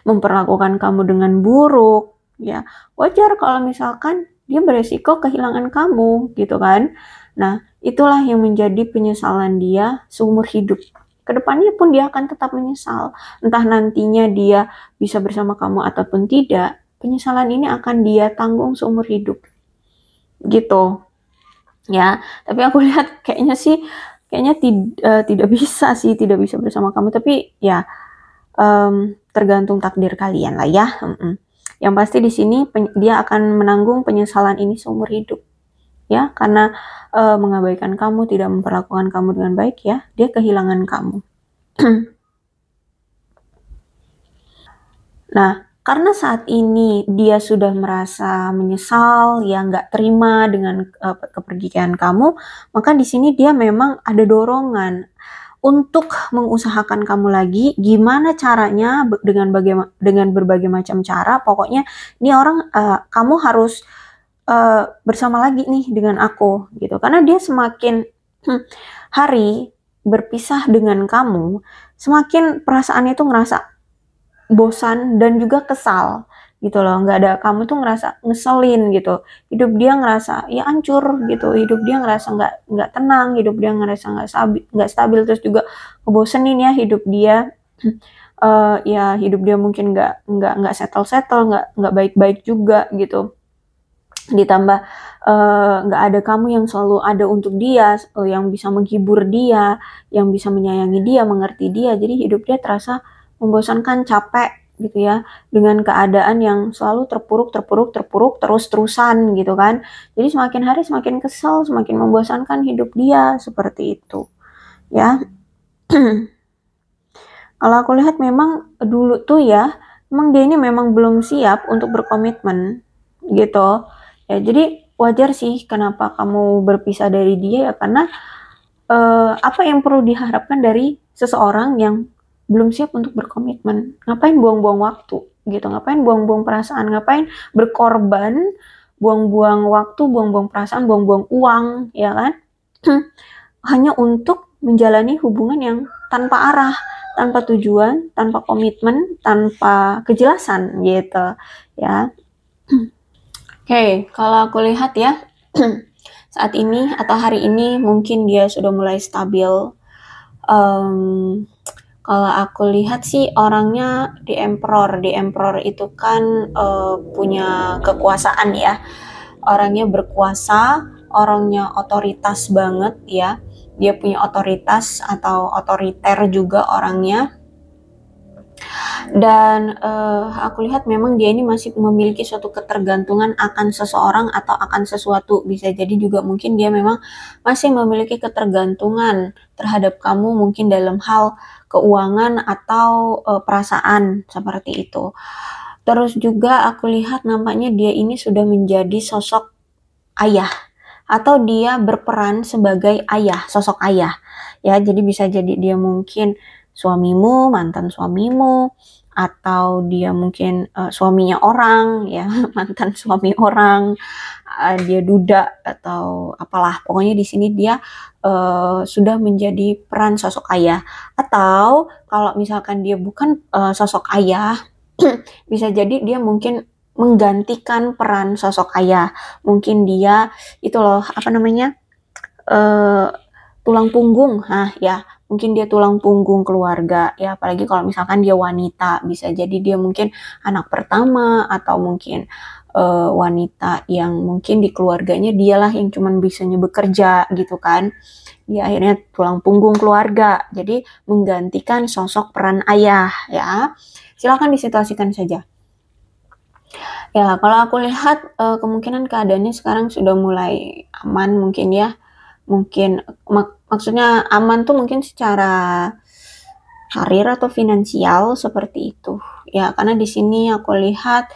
Memperlakukan kamu dengan buruk, ya wajar kalau misalkan dia beresiko kehilangan kamu, gitu kan. Nah, itulah yang menjadi penyesalan dia seumur hidup. Kedepannya pun dia akan tetap menyesal. Entah nantinya dia bisa bersama kamu ataupun tidak, penyesalan ini akan dia tanggung seumur hidup gitu ya. Tapi aku lihat kayaknya tidak bisa bersama kamu, tapi ya tergantung takdir kalian lah ya. Yang pasti di sini dia akan menanggung penyesalan ini seumur hidup ya, karena mengabaikan kamu, tidak memperlakukan kamu dengan baik ya, dia kehilangan kamu. Nah, karena saat ini dia sudah merasa menyesal, ya nggak terima dengan kepergian kamu, maka di sini dia memang ada dorongan untuk mengusahakan kamu lagi. Gimana caranya? Dengan berbagai macam cara. Pokoknya ini orang kamu harus bersama lagi nih dengan aku gitu. Karena dia semakin hari berpisah dengan kamu, semakin perasaannya tuh ngerasa bosan dan juga kesal gitu loh. Nggak ada kamu tuh ngerasa ngeselin gitu, hidup dia ngerasa ya hancur gitu, hidup dia ngerasa nggak tenang, hidup dia ngerasa nggak stabil, terus juga ngebosenin ya hidup dia. Ya hidup dia mungkin nggak settle nggak baik-baik juga gitu, ditambah nggak ada kamu yang selalu ada untuk dia, yang bisa menghibur dia, yang bisa menyayangi dia, mengerti dia. Jadi hidup dia terasa membosankan, capek gitu ya, dengan keadaan yang selalu terpuruk terus-terusan gitu kan. Jadi semakin hari semakin kesel, semakin membosankan hidup dia, seperti itu ya. Kalau aku lihat memang dulu tuh ya, memang dia ini memang belum siap untuk berkomitmen gitu ya. Jadi wajar sih kenapa kamu berpisah dari dia ya, karena apa yang perlu diharapkan dari seseorang yang belum siap untuk berkomitmen. Ngapain buang-buang waktu gitu, ngapain buang-buang perasaan, ngapain berkorban, buang-buang waktu, buang-buang perasaan, buang-buang uang, ya kan? Hanya untuk menjalani hubungan yang tanpa arah, tanpa tujuan, tanpa komitmen, tanpa kejelasan gitu ya. Oke, kalau aku lihat ya, saat ini atau hari ini mungkin dia sudah mulai stabil. Kalau aku lihat sih orangnya di Emperor. Di Emperor itu kan punya kekuasaan ya. Orangnya berkuasa, orangnya otoritas banget ya. Dia punya otoritas atau otoriter juga orangnya. Dan aku lihat memang dia ini masih memiliki suatu ketergantungan akan seseorang atau akan sesuatu. Bisa jadi juga mungkin dia memang masih memiliki ketergantungan terhadap kamu, mungkin dalam hal keuangan atau perasaan, seperti itu. Terus juga aku lihat nampaknya dia ini sudah menjadi sosok ayah, atau dia berperan sebagai ayah, sosok ayah ya. Jadi bisa jadi dia mungkin suamimu, mantan suamimu, atau dia mungkin suaminya orang ya, mantan suami orang, dia duda atau apalah. Pokoknya di sini dia sudah menjadi peran sosok ayah. Atau kalau misalkan dia bukan sosok ayah, bisa jadi dia mungkin menggantikan peran sosok ayah. Mungkin dia itu loh, apa namanya, tulang punggung. Nah ya, mungkin dia tulang punggung keluarga ya, apalagi kalau misalkan dia wanita. Bisa jadi dia mungkin anak pertama, atau mungkin wanita yang mungkin di keluarganya dialah yang cuman bisanya bekerja gitu kan. Dia akhirnya tulang punggung keluarga, jadi menggantikan sosok peran ayah ya. Silakan disituasikan saja. Ya, kalau aku lihat kemungkinan keadaannya sekarang sudah mulai aman mungkin ya. Mungkin maksudnya aman tuh mungkin secara karir atau finansial, seperti itu. Ya, karena di sini aku lihat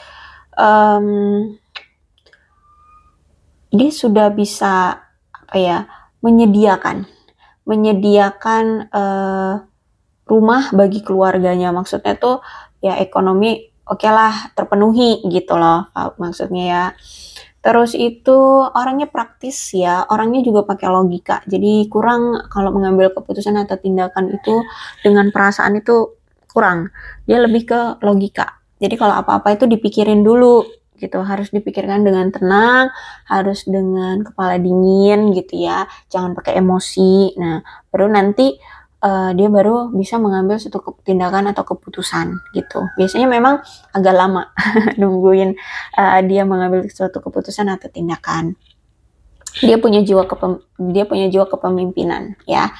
dia sudah bisa apa ya, menyediakan rumah bagi keluarganya. Maksudnya tuh ya ekonomi oke lah, terpenuhi gitu loh maksudnya ya. Terus itu orangnya praktis ya, orangnya juga pakai logika. Jadi kurang kalau mengambil keputusan atau tindakan itu dengan perasaan, itu kurang. Dia lebih ke logika. Jadi kalau apa-apa itu dipikirin dulu gitu, harus dipikirkan dengan tenang, harus dengan kepala dingin gitu ya. Jangan pakai emosi. Nah, baru nanti dia baru bisa mengambil suatu tindakan atau keputusan gitu. Biasanya memang agak lama nungguin dia mengambil suatu keputusan atau tindakan. Dia punya jiwa kepemimpinan ya.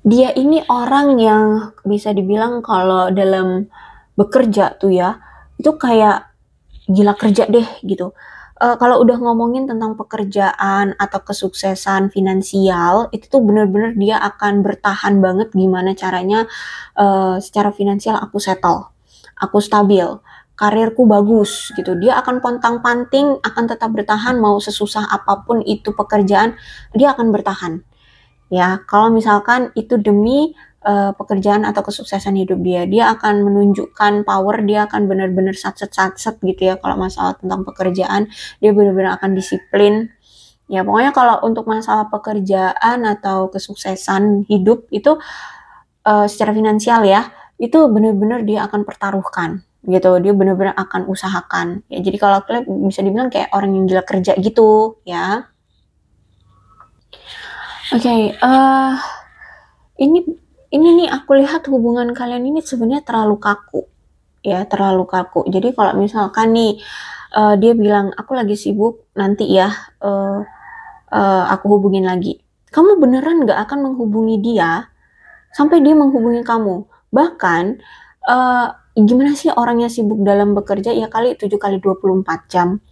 Dia ini orang yang bisa dibilang kalau dalam bekerja tuh ya, itu kayak gila kerja deh gitu. Kalau udah ngomongin tentang pekerjaan atau kesuksesan finansial, itu tuh bener-bener dia akan bertahan banget gimana caranya secara finansial aku settle, aku stabil, karirku bagus gitu. Dia akan pontang-panting, akan tetap bertahan mau sesusah apapun itu pekerjaan, dia akan bertahan. Ya, kalau misalkan itu demi pekerjaan atau kesuksesan hidup dia, dia akan menunjukkan power, dia akan benar-benar satset-satset gitu ya. Kalau masalah tentang pekerjaan, dia benar-benar akan disiplin. Ya, pokoknya kalau untuk masalah pekerjaan atau kesuksesan hidup itu secara finansial ya, itu benar-benar dia akan pertaruhkan gitu. Dia benar-benar akan usahakan. Ya, jadi kalau aku bisa dibilang kayak orang yang gila kerja gitu ya. Oke, ini ini nih aku lihat hubungan kalian ini sebenarnya terlalu kaku, ya terlalu kaku. Jadi kalau misalkan nih dia bilang aku lagi sibuk nanti ya, aku hubungin lagi. Kamu beneran nggak akan menghubungi dia sampai dia menghubungi kamu. Bahkan gimana sih orang yang sibuk dalam bekerja ya kali 7 kali 24 jam.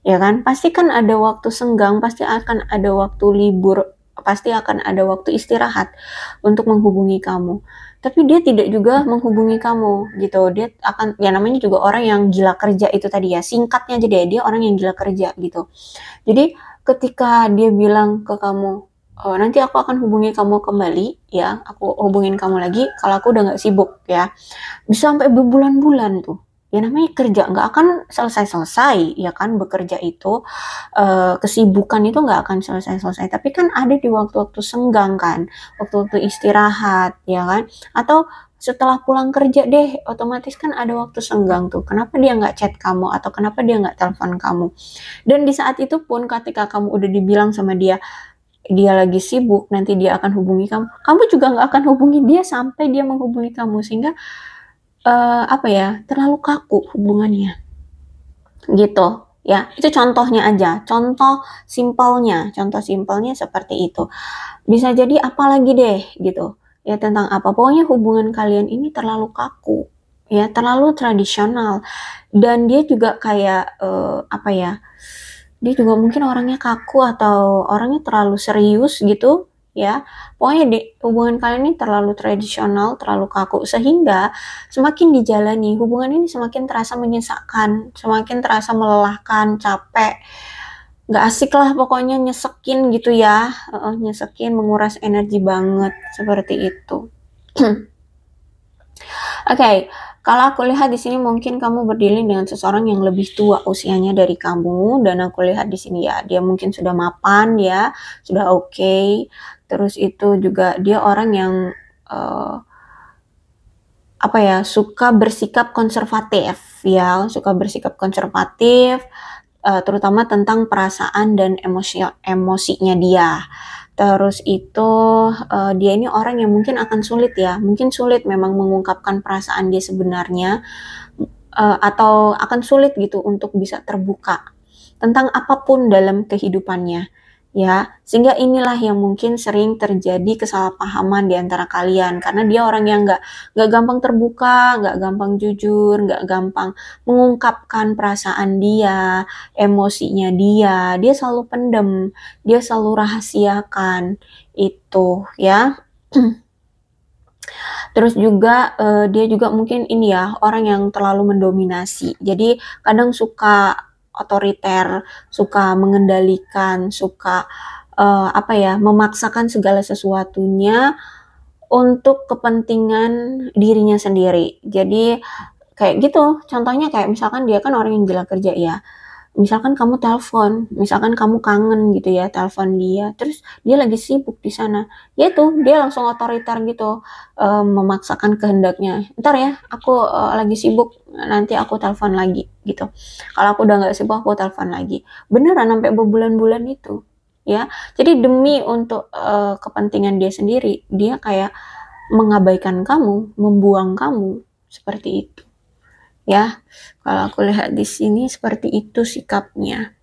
Ya kan? Pasti kan ada waktu senggang, pasti akan ada waktu libur, pasti akan ada waktu istirahat untuk menghubungi kamu. Tapi dia tidak juga menghubungi kamu gitu. Dia akan ya namanya juga orang yang gila kerja itu tadi ya. Singkatnya aja deh, dia orang yang gila kerja gitu. Jadi ketika dia bilang ke kamu, oh, nanti aku akan hubungi kamu kembali ya, aku hubungin kamu lagi kalau aku udah nggak sibuk ya. Bisa sampai berbulan-bulan tuh. Ya namanya kerja nggak akan selesai-selesai ya kan, bekerja itu kesibukan itu nggak akan selesai-selesai, tapi kan ada di waktu-waktu senggang kan, waktu-waktu istirahat ya kan, atau setelah pulang kerja deh otomatis kan ada waktu senggang tuh. Kenapa dia nggak chat kamu atau kenapa dia nggak telepon kamu? Dan di saat itu pun ketika kamu udah dibilang sama dia dia lagi sibuk, nanti dia akan hubungi kamu, kamu juga nggak akan hubungi dia sampai dia menghubungi kamu, sehingga apa ya, terlalu kaku hubungannya gitu ya. Itu contohnya aja, contoh simpelnya seperti itu. Bisa jadi apa lagi deh gitu ya, tentang apa, pokoknya hubungan kalian ini terlalu kaku ya, terlalu tradisional. Dan dia juga kayak apa ya, dia juga mungkin orangnya kaku atau orangnya terlalu serius gitu ya. Pokoknya di hubungan kalian ini terlalu tradisional, terlalu kaku, sehingga semakin dijalani hubungan ini semakin terasa menyesakkan, semakin terasa melelahkan, capek, nggak asik lah pokoknya, nyesekin gitu ya. Nyesekin, menguras energi banget seperti itu. Oke, kalau aku lihat di sini mungkin kamu berdealing dengan seseorang yang lebih tua usianya dari kamu, dan aku lihat di sini ya dia mungkin sudah mapan ya, sudah oke. Terus itu juga dia orang yang apa ya, suka bersikap konservatif ya, suka bersikap konservatif terutama tentang perasaan dan emosinya dia. Terus itu dia ini orang yang mungkin akan sulit ya, mungkin sulit memang mengungkapkan perasaan dia sebenarnya, atau akan sulit gitu untuk bisa terbuka tentang apapun dalam kehidupannya ya, sehingga inilah yang mungkin sering terjadi kesalahpahaman di antara kalian, karena dia orang yang nggak gampang terbuka, nggak gampang jujur, nggak gampang mengungkapkan perasaan dia, emosinya dia selalu pendem, dia selalu rahasiakan itu ya. Terus juga dia juga mungkin ini ya, orang yang terlalu mendominasi. Jadi kadang suka otoriter, suka mengendalikan, suka apa ya, memaksakan segala sesuatunya untuk kepentingan dirinya sendiri. Jadi kayak gitu, contohnya kayak misalkan dia kan orang yang gila kerja ya. Misalkan kamu telepon, misalkan kamu kangen gitu ya, telepon dia, terus dia lagi sibuk di sana, ya itu dia langsung otoriter gitu, memaksakan kehendaknya. Ntar ya, aku lagi sibuk, nanti aku telepon lagi gitu. Kalau aku udah nggak sibuk, aku telepon lagi. Beneran sampai berbulan-bulan itu, ya. Jadi demi untuk kepentingan dia sendiri, dia kayak mengabaikan kamu, membuang kamu, seperti itu. Ya, kalau aku lihat di sini seperti itu sikapnya.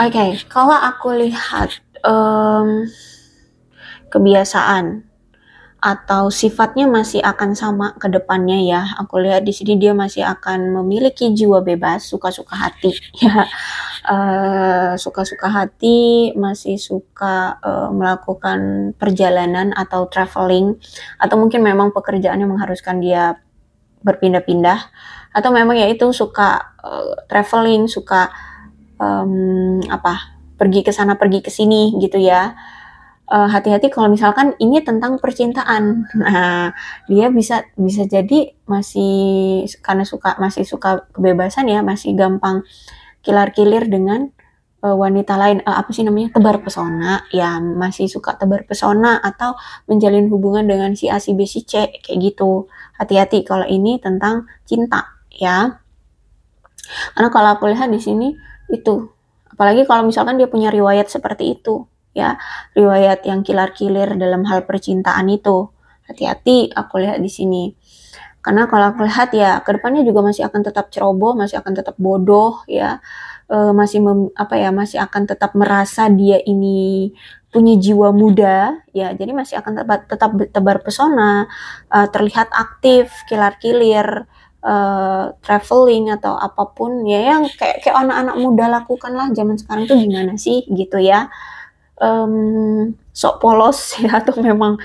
Oke, kalau aku lihat kebiasaan atau sifatnya masih akan sama ke depannya ya. Aku lihat di sini dia masih akan memiliki jiwa bebas, suka-suka hati ya. Suka-suka hati, masih suka melakukan perjalanan atau traveling, atau mungkin memang pekerjaannya mengharuskan dia berpindah-pindah, atau memang ya itu suka traveling, suka pergi ke sana pergi ke sini gitu ya. Hati-hati kalau misalkan ini tentang percintaan. Nah, dia bisa jadi karena masih suka kebebasan ya, masih gampang kilar-kilir dengan wanita lain, apa sih namanya, tebar pesona ya, masih suka tebar pesona atau menjalin hubungan dengan si A si B si C kayak gitu. Hati-hati kalau ini tentang cinta ya, karena kalau aku lihat di sini itu, apalagi kalau misalkan dia punya riwayat seperti itu ya, riwayat yang kilar-kilir dalam hal percintaan itu, hati-hati aku lihat di sini. Karena kalau aku lihat ya kedepannya juga masih akan tetap ceroboh, masih akan tetap bodoh ya, masih akan tetap merasa dia ini punya jiwa muda ya, jadi masih akan tetap tebar pesona, terlihat aktif, kilar-kilir, traveling atau apapun ya, yang kayak anak-anak muda lakukan lah zaman sekarang tuh, gimana sih gitu ya. Sok polos ya, atau memang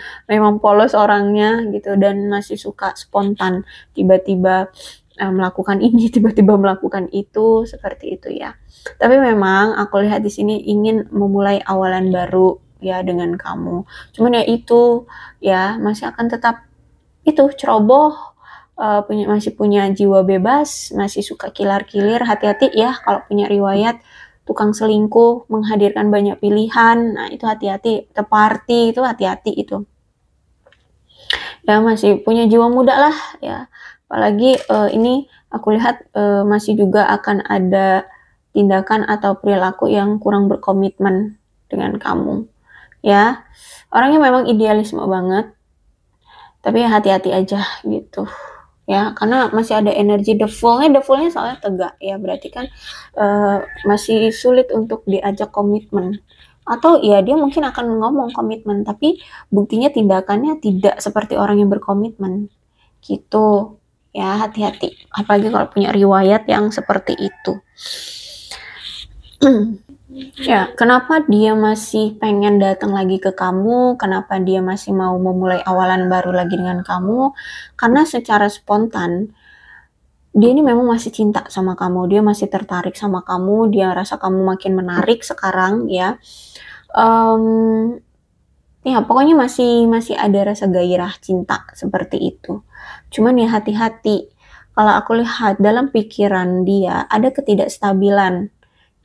polos orangnya gitu, dan masih suka spontan, tiba-tiba melakukan ini, tiba-tiba melakukan itu, seperti itu ya. Tapi memang aku lihat di sini ingin memulai awalan baru ya dengan kamu. Cuman ya itu ya, masih akan tetap itu ceroboh, masih punya jiwa bebas, masih suka kilar-kilir. Hati-hati ya kalau punya riwayat tukang selingkuh, menghadirkan banyak pilihan. Nah, itu hati-hati. Party itu hati-hati itu. Ya, masih punya jiwa muda lah ya. Apalagi ini aku lihat masih juga akan ada tindakan atau perilaku yang kurang berkomitmen dengan kamu. Ya, orangnya memang idealisme banget, tapi hati-hati aja gitu ya, karena masih ada energi the fullnya soalnya tegak ya, berarti kan masih sulit untuk diajak komitmen, atau ya dia mungkin akan ngomong komitmen tapi buktinya tindakannya tidak seperti orang yang berkomitmen gitu ya. Hati-hati apalagi kalau punya riwayat yang seperti itu. Ya, kenapa dia masih pengen datang lagi ke kamu? Kenapa dia masih mau memulai awalan baru lagi dengan kamu? Karena secara spontan, dia ini memang masih cinta sama kamu. Dia masih tertarik sama kamu. Dia rasa kamu makin menarik sekarang ya. Ya, pokoknya masih ada rasa gairah cinta seperti itu. Cuman ya hati-hati. Kalau aku lihat dalam pikiran dia ada ketidakstabilan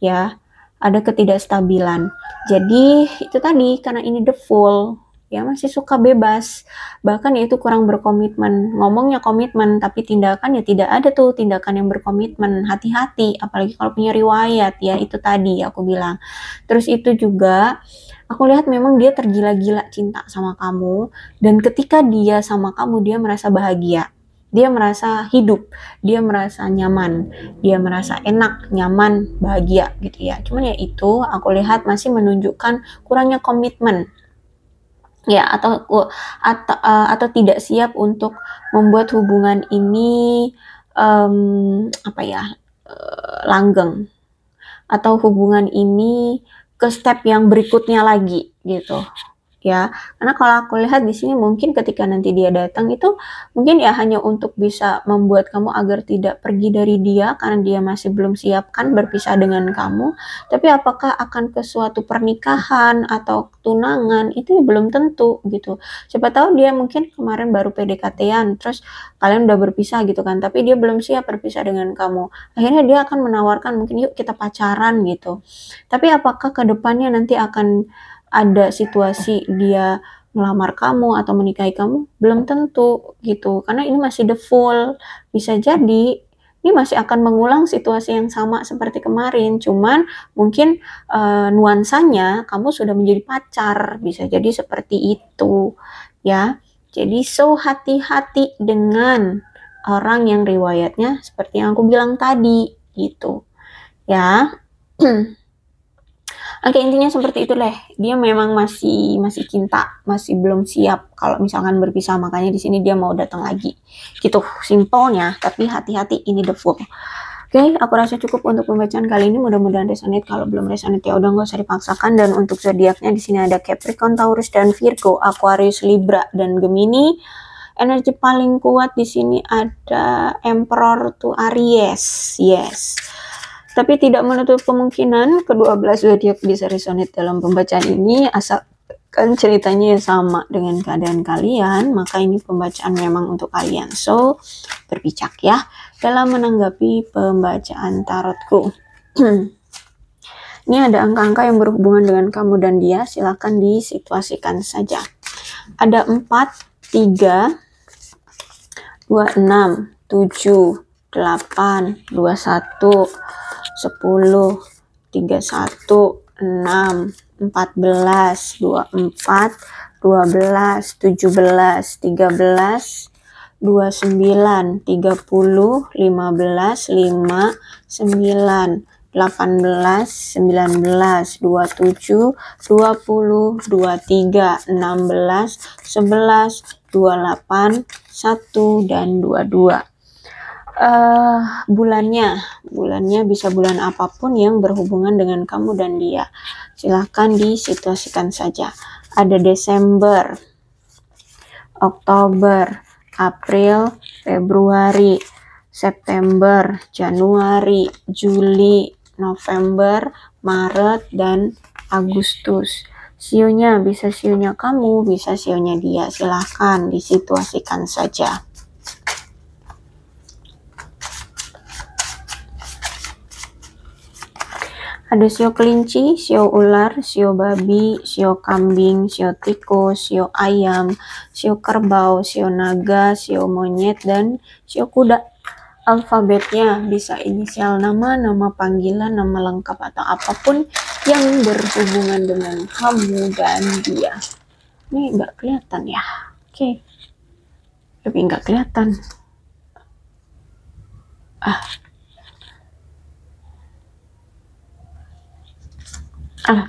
ya, ada ketidakstabilan. Jadi itu tadi, karena ini the full ya, masih suka bebas, bahkan ya itu kurang berkomitmen. Ngomongnya komitmen tapi tindakan ya tidak ada tuh tindakan yang berkomitmen. Hati-hati apalagi kalau punya riwayat ya, itu tadi aku bilang. Terus itu juga aku lihat memang dia tergila-gila cinta sama kamu, dan ketika dia sama kamu dia merasa bahagia, dia merasa hidup, dia merasa nyaman, dia merasa enak, nyaman, bahagia gitu ya. Cuman ya itu aku lihat masih menunjukkan kurangnya komitmen ya, atau tidak siap untuk membuat hubungan ini langgeng, atau hubungan ini ke step yang berikutnya lagi gitu ya. Karena kalau aku lihat di sini mungkin ketika nanti dia datang itu mungkin ya hanya untuk bisa membuat kamu agar tidak pergi dari dia, karena dia masih belum siap kan berpisah dengan kamu. Tapi apakah akan ke suatu pernikahan atau tunangan itu ya belum tentu gitu. Siapa tahu dia mungkin kemarin baru PDKT-an, terus kalian udah berpisah gitu kan, tapi dia belum siap berpisah dengan kamu. Akhirnya dia akan menawarkan mungkin yuk kita pacaran gitu. Tapi apakah kedepannya nanti akan ada situasi dia melamar kamu atau menikahi kamu? Belum tentu gitu, karena ini masih the full. Bisa jadi ini masih akan mengulang situasi yang sama seperti kemarin, cuman mungkin nuansanya kamu sudah menjadi pacar, bisa jadi seperti itu ya. Jadi so hati-hati dengan orang yang riwayatnya seperti yang aku bilang tadi gitu ya. Oke, intinya seperti itu deh. Dia memang masih cinta, masih belum siap kalau misalkan berpisah, makanya di sini dia mau datang lagi. Gitu simpelnya, tapi hati-hati ini the Fool. Oke, aku rasa cukup untuk pembacaan kali ini. Mudah-mudahan resonate. Kalau belum resonate ya udah nggak usah dipaksakan. Dan untuk zodiaknya di sini ada Capricorn, Taurus, dan Virgo, Aquarius, Libra, dan Gemini. Energi paling kuat di sini ada Emperor to Aries. Yes. Tapi tidak menutup kemungkinan kedua belas zodiak bisa resonate dalam pembacaan ini, asalkan ceritanya sama dengan keadaan kalian, maka ini pembacaan memang untuk kalian. So, berbijak ya dalam menanggapi pembacaan tarotku. Ini ada angka-angka yang berhubungan dengan kamu dan dia, silahkan disituasikan saja. Ada 4, 3, 26, 7, 8, 21, 10, 31, 6, 14, 24, 12, 17, 13, 29, 30, 15, 5, 9, 18, 19, 27, 20, 23, 16, 11, 28, 1, dan 22. Bulannya bisa bulan apapun yang berhubungan dengan kamu dan dia. Silahkan disituasikan saja. Ada Desember, Oktober, April, Februari, September, Januari, Juli, November, Maret, dan Agustus. Sionya bisa sionya kamu, bisa sionya dia. Silahkan disituasikan saja. Ada sio kelinci, sio ular, sio babi, sio kambing, sio tikus, sio ayam, sio kerbau, sio naga, sio monyet, dan sio kuda. Alfabetnya bisa inisial nama, nama panggilan, nama lengkap, atau apapun yang berhubungan dengan kamu dan dia. Ini nggak kelihatan ya? Oke. Tapi nggak kelihatan.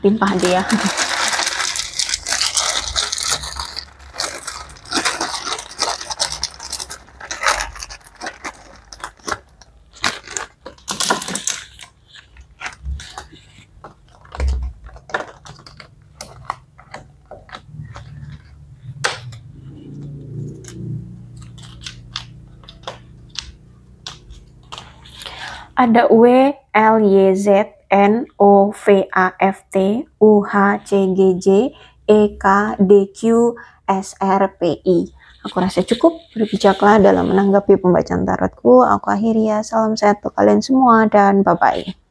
Timpah dia. Ada W, L, Y, Z, N, O, V, A, F, T, U, H, C, G, J, E, K, D, Q, S, R, P, I. Aku rasa cukup, berbijaklah dalam menanggapi pembacaan tarotku. Aku akhiri ya, salam sehat untuk kalian semua dan bye-bye.